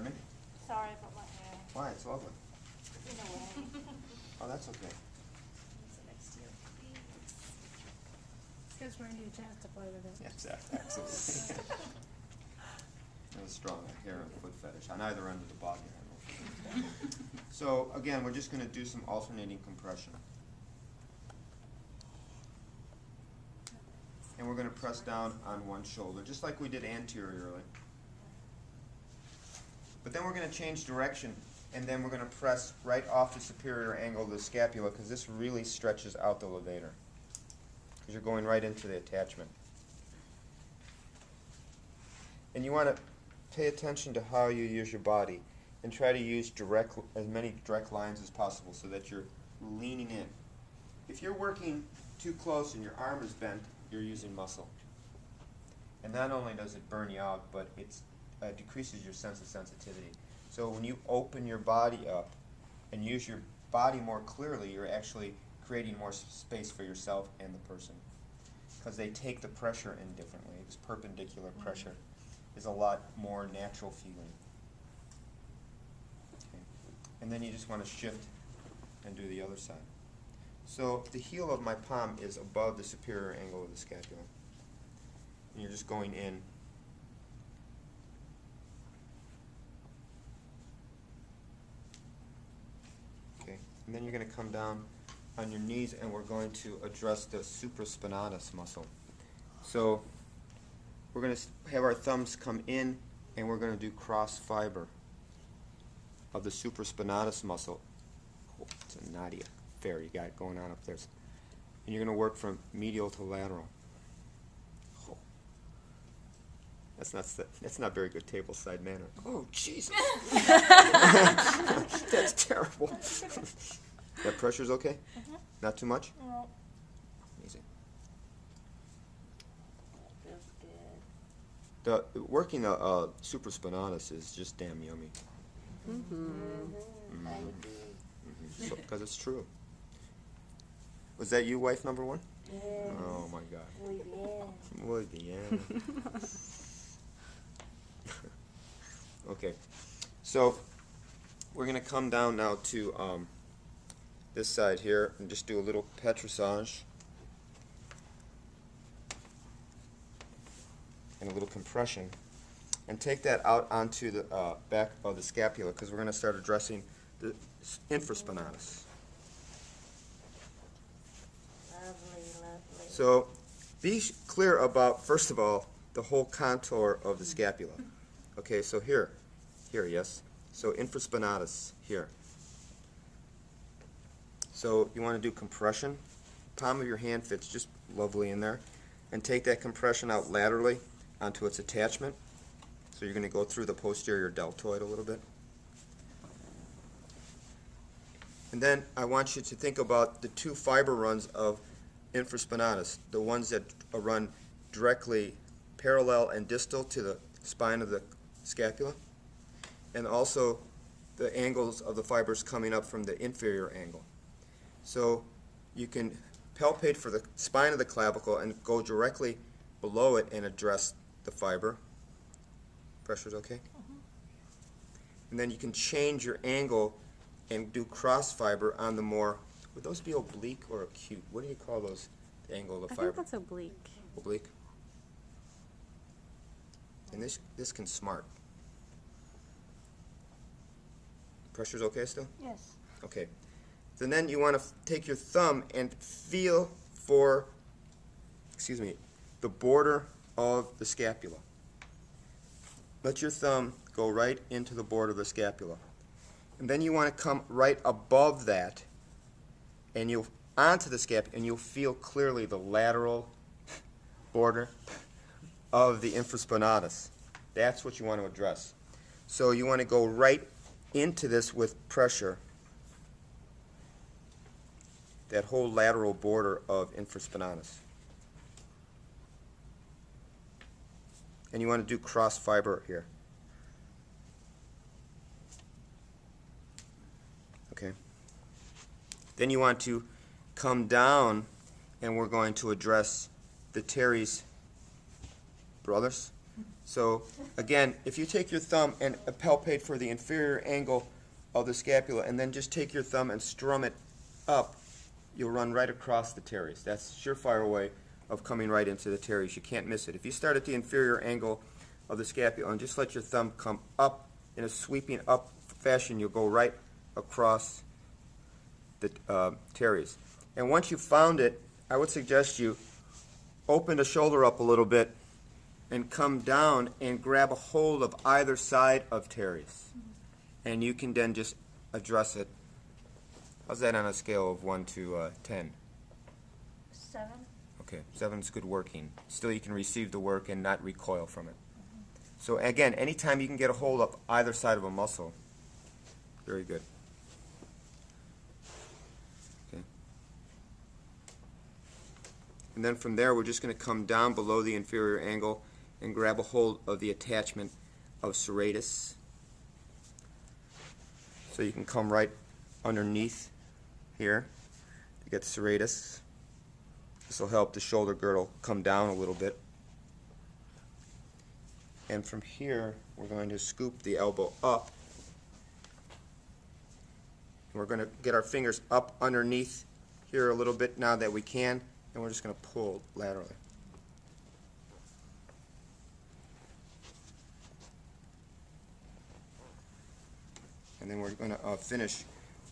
Pardon me? Sorry about my hair. Why? It's lovely. In a way. Oh, that's okay. Because we're new to have to play with it. Yes, absolutely. That was strong, a hair and foot fetish on either end of the body. I don't know. So again, we're just going to do some alternating compression. And we're going to press down on one shoulder, just like we did anteriorly. But then we're going to change direction, and then we're going to press right off the superior angle of the scapula, because this really stretches out the levator, because you're going right into the attachment. And you want to pay attention to how you use your body, and try to use as many direct lines as possible so that you're leaning in. If you're working too close and your arm is bent, you're using muscle. And not only does it burn you out, but it decreases your sense of sensitivity. So when you open your body up and use your body more clearly, you're actually creating more space for yourself and the person, because they take the pressure in differently. This perpendicular pressure is a lot more natural feeling. Okay. And then you just want to shift and do the other side. So the heel of my palm is above the superior angle of the scapula. And you're just going in. Okay. And then you're going to come down on your knees, and we're going to address the supraspinatus muscle. So we're going to have our thumbs come in, and we're going to do cross fiber of the supraspinatus muscle. Oh, it's a naughty affair you got going on up there. And you're going to work from medial to lateral. Oh. That's not very good table side manner. Oh, Jesus. That's terrible. That pressure's okay? Not too much? No. Amazing. Feels good. Working a supraspinatus is just damn yummy. I agree. Because it's true. Was that you, wife number one? Yes. Oh my God. Muy bien. Muy bien. Okay, so we're going to come down now to this side here and just do a little petrissage and a little compression, and take that out onto the back of the scapula, because we're going to start addressing the infraspinatus. Lovely, lovely. So be clear about, first of all, the whole contour of the scapula. Okay, so here, yes. So infraspinatus, here. So you want to do compression. Palm of your hand fits just lovely in there. And take that compression out laterally onto its attachment. So you're going to go through the posterior deltoid a little bit. And then I want you to think about the two fiber runs of infraspinatus, the ones that run directly parallel and distal to the spine of the scapula, and also the angles of the fibers coming up from the inferior angle. So you can palpate for the spine of the clavicle and go directly below it and address the fiber. Pressure's okay? And then you can change your angle and do cross fiber on the more, would those be oblique or acute? What do you call those, the angle of the I fiber? think that's oblique. Oblique? And this can smart. Pressure's okay still? Yes. Okay. So then you want to take your thumb and feel for, the border of the scapula. Let your thumb go right into the border of the scapula. And then you want to come right above that, and you'll onto the scapula, and you'll feel clearly the lateral border of the infraspinatus. That's what you want to address. So you want to go right into this with pressure, that whole lateral border of infraspinatus. And you want to do cross fiber here. Okay. Then you want to come down, and we're going to address the teres brothers. So again, if you take your thumb and palpate for the inferior angle of the scapula and then just take your thumb and strum it up, you'll run right across the teres. That's a surefire way of coming right into the teres. You can't miss it. If you start at the inferior angle of the scapula and just let your thumb come up in a sweeping up fashion, you'll go right across the teres. And once you've found it, I would suggest you open the shoulder up a little bit and come down and grab a hold of either side of teres. And you can then just address it. How's that on a scale of 1 to 10? 7. Okay, 7's good working. Still, you can receive the work and not recoil from it. So again, anytime you can get a hold of either side of a muscle, very good. Okay. And then from there, we're just going to come down below the inferior angle and grab a hold of the attachment of serratus. So you can come right underneath here to get serratus. This will help the shoulder girdle come down a little bit. And from here, we're going to scoop the elbow up. And we're going to get our fingers up underneath here a little bit now that we can, and we're just going to pull laterally. And then we're going to finish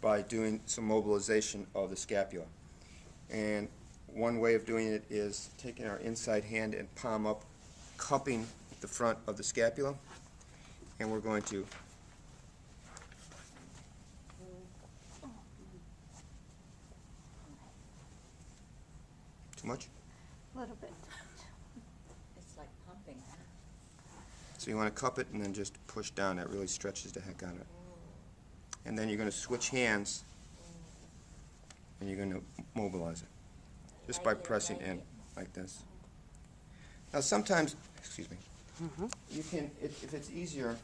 by doing some mobilization of the scapula. And one way of doing it is taking our inside hand and palm up, cupping the front of the scapula, and we're going to too much? A little bit. It's like pumping, huh? So you want to cup it and then just push down. That really stretches the heck out of it. And then you're going to switch hands and you're going to mobilize it just by pressing in like this. Now sometimes, excuse me, you can, if it's easier,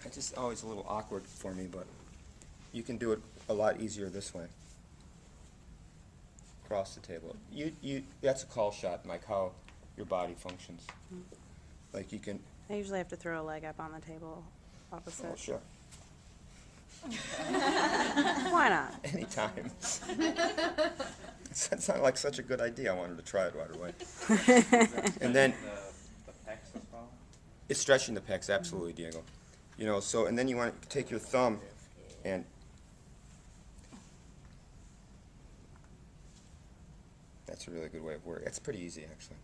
it's just always a little awkward for me, but you can do it a lot easier this way. Across the table. That's a call shot, like how your body functions. Like you can, I usually have to throw a leg up on the table opposite. oh sure, Why not? anytime. That sounded like such a good idea. I wanted to try it right away. And then The pecs as well? it's stretching the pecs, absolutely, Diego. You know, so, and then you want to take your thumb and that's a really good way of working. It's pretty easy, actually.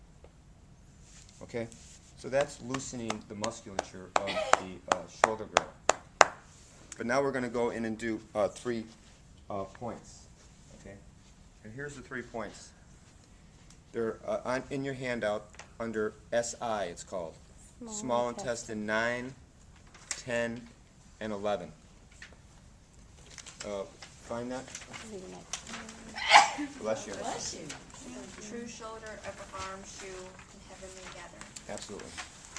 Okay? So that's loosening the musculature of the shoulder girdle. But now we're going to go in and do 3 points. Okay? And here's the 3 points. They're in your handout under SI, it's called. Small intestine 9, 10, and 11. Find that? Bless you. Bless you. True shoulder, upper arm, shoe, and heavenly gather. Absolutely.